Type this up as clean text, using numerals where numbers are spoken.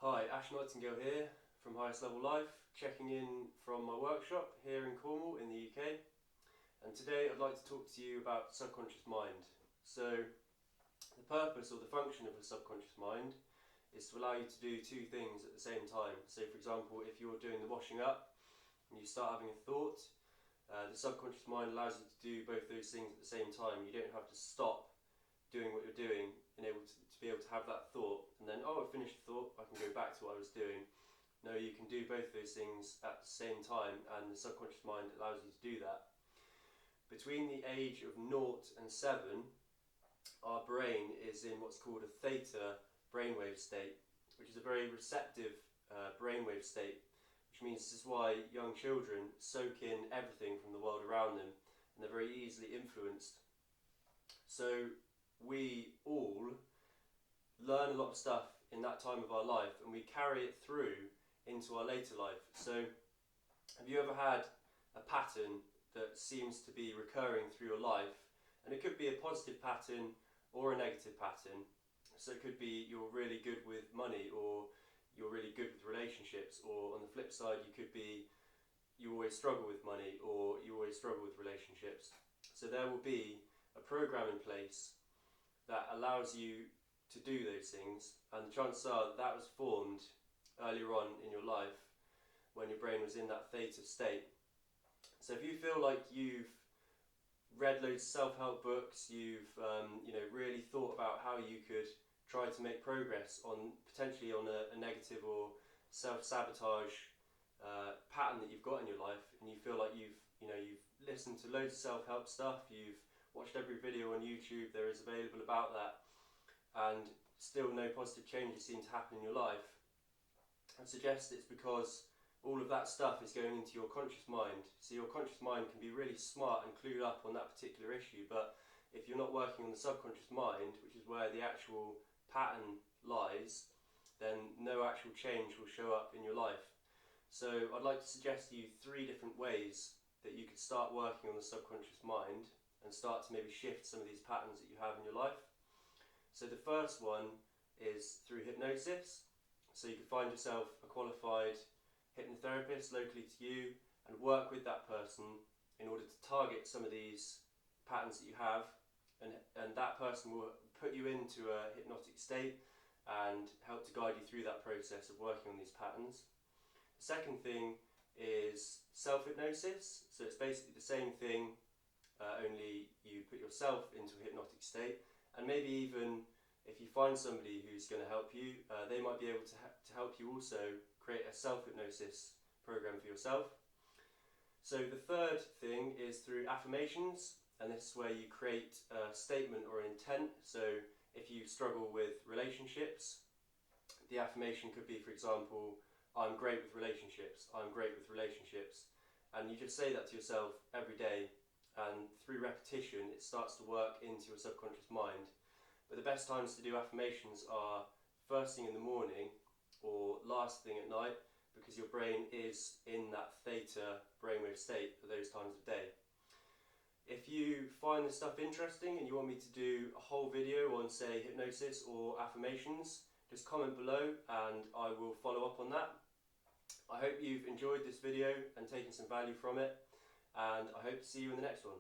Hi, Ash Nightingale here from Highest Level Life, checking in from my workshop here in Cornwall in the UK. And today I'd like to talk to you about subconscious mind. So the purpose or the function of the subconscious mind is to allow you to do two things at the same time. So for example, if you're doing the washing up and you start having a thought, the subconscious mind allows you to do both those things at the same time. You don't have to stop doing what you're doing and to be able to have that thought and then, oh, I finished the thought, I can go back to what I was doing. No, you can do both those things at the same time, and the subconscious mind allows you to do that. Between the age of 0 and 7, our brain is in what's called a Theta brainwave state, which is a very receptive brainwave state, which means this is why young children soak in everything from the world around them and they're very easily influenced. So we all learn a lot of stuff in that time of our life and we carry it through into our later life. So have you ever had a pattern that seems to be recurring through your life? And it could be a positive pattern or a negative pattern. So it could be you're really good with money, or you're really good with relationships, or on the flip side you could be you always struggle with money, or you always struggle with relationships. So there will be a program in place that allows you to do those things, and the chances are that was formed earlier on in your life when your brain was in that theta state. So if you feel like you've read loads of self-help books, you've really thought about how you could try to make progress on potentially on a negative or self-sabotage pattern that you've got in your life, and you feel like you've listened to loads of self-help stuff, you've watched every video on YouTube there is available about that, and still no positive changes seem to happen in your life, I suggest it's because all of that stuff is going into your conscious mind. So your conscious mind can be really smart and clued up on that particular issue, but if you're not working on the subconscious mind, which is where the actual pattern lies, then no actual change will show up in your life. So I'd like to suggest to you 3 different ways that you could start working on the subconscious mind and start to maybe shift some of these patterns that you have in your life. So the first one is through hypnosis. So you could find yourself a qualified hypnotherapist locally to you and work with that person in order to target some of these patterns that you have, and that person will put you into a hypnotic state and help to guide you through that process of working on these patterns. The second thing is self-hypnosis. So it's basically the same thing, only you put yourself into a hypnotic state, and maybe even if you find somebody who's going to help you, they might be able to help you also create a self-hypnosis program for yourself. So the third thing is through affirmations, and this is where you create a statement or an intent. So if you struggle with relationships, the affirmation could be, for example, I'm great with relationships, I'm great with relationships, and you just say that to yourself every day, and through repetition it starts to work into your subconscious mind. But the best times to do affirmations are first thing in the morning or last thing at night, because your brain is in that theta brainwave state at those times of day. If you find this stuff interesting and you want me to do a whole video on, say, hypnosis or affirmations, just comment below and I will follow up on that. I hope you've enjoyed this video and taken some value from it, and I hope to see you in the next one.